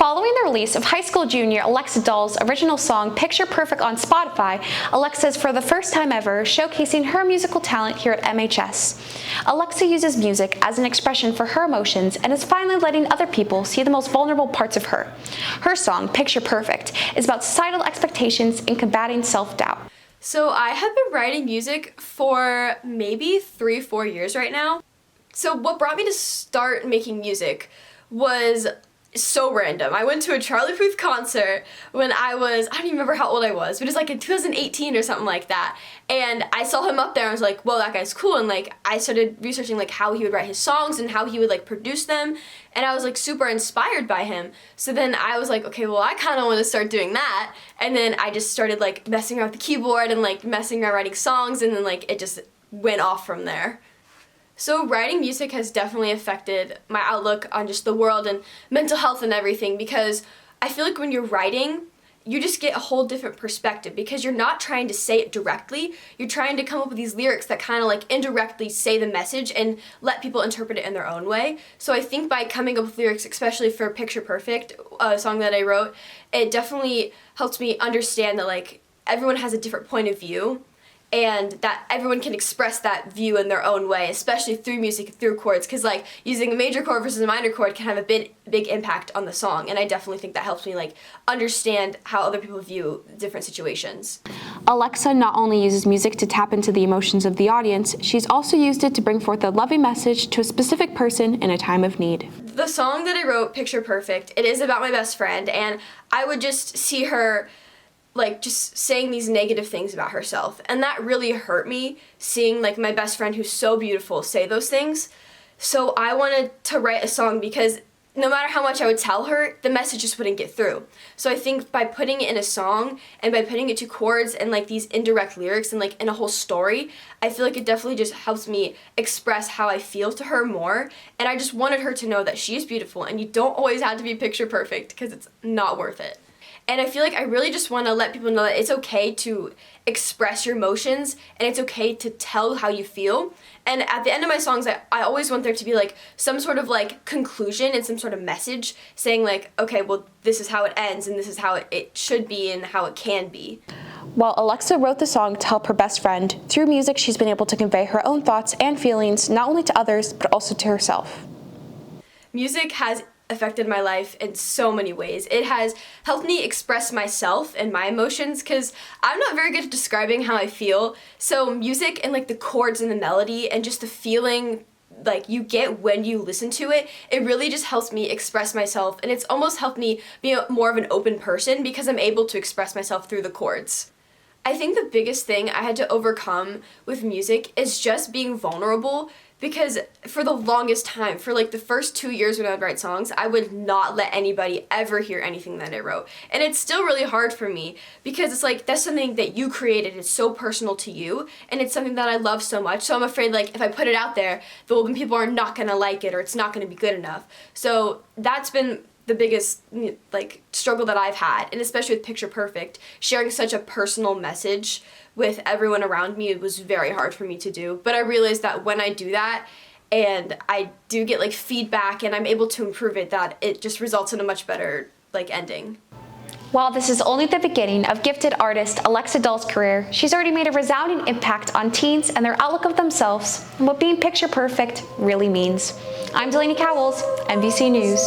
Following the release of high school junior Alexa Doll's original song Picture Perfect on Spotify, Alexa is for the first time ever showcasing her musical talent here at MHS. Alexa uses music as an expression for her emotions and is finally letting other people see the most vulnerable parts of her. Her song, Picture Perfect, is about societal expectations and combating self-doubt. So I have been writing music for maybe 3-4 years right now. So what brought me to start making music was so random. I went to a Charlie Puth concert when I don't even remember how old I was, but it was like in 2018 or something like that. And I saw him up there and I was like, well, that guy's cool. And like, I started researching like how he would write his songs and how he would like produce them. And I was like super inspired by him. So then I was like, okay, well, I kind of want to start doing that. And then I just started like messing around with the keyboard and like messing around writing songs, and then like it just went off from there. So writing music has definitely affected my outlook on just the world and mental health and everything, because I feel like when you're writing, you just get a whole different perspective because you're not trying to say it directly. You're trying to come up with these lyrics that kind of like indirectly say the message and let people interpret it in their own way. So I think by coming up with lyrics, especially for Picture Perfect, a song that I wrote, it definitely helped me understand that like everyone has a different point of view, and that everyone can express that view in their own way, especially through music, through chords, because like using a major chord versus a minor chord can have a big impact on the song, and I definitely think that helps me like understand how other people view different situations. Alexa not only uses music to tap into the emotions of the audience, she's also used it to bring forth a loving message to a specific person in a time of need. The song that I wrote, Picture Perfect, it is about my best friend, and I would just see her like just saying these negative things about herself, and that really hurt me, seeing like my best friend who's so beautiful say those things. So I wanted to write a song because no matter how much I would tell her, the message just wouldn't get through. So I think by putting it in a song and by putting it to chords and like these indirect lyrics and like in a whole story, I feel like it definitely just helps me express how I feel to her more. And I just wanted her to know that she is beautiful and you don't always have to be picture perfect, because it's not worth it. And I feel like I really just want to let people know that it's okay to express your emotions and it's okay to tell how you feel. And at the end of my songs, I always want there to be like some sort of like conclusion and some sort of message saying like, okay, well, this is how it ends and this is how it should be and how it can be. While Alexa wrote the song to help her best friend, through music she's been able to convey her own thoughts and feelings not only to others, but also to herself. Music has affected my life in so many ways. It has helped me express myself and my emotions, because I'm not very good at describing how I feel. So music and like the chords and the melody and just the feeling like you get when you listen to it, it really just helps me express myself, and it's almost helped me be more of an open person because I'm able to express myself through the chords. I think the biggest thing I had to overcome with music is just being vulnerable, because for the longest time, for like the first 2 years when I would write songs, I would not let anybody ever hear anything that I wrote. And it's still really hard for me because it's like that's something that you created, it's so personal to you, and it's something that I love so much. So I'm afraid like if I put it out there, then people are not gonna like it or it's not gonna be good enough. So that's been the biggest like struggle that I've had, and especially with Picture Perfect, sharing such a personal message with everyone around me, it was very hard for me to do. But I realized that when I do that and I do get like feedback and I'm able to improve it, that it just results in a much better like ending. While this is only the beginning of gifted artist Alexa Doll's career, she's already made a resounding impact on teens and their outlook of themselves and what being picture perfect really means. I'm Delaney Cowles, NBC News.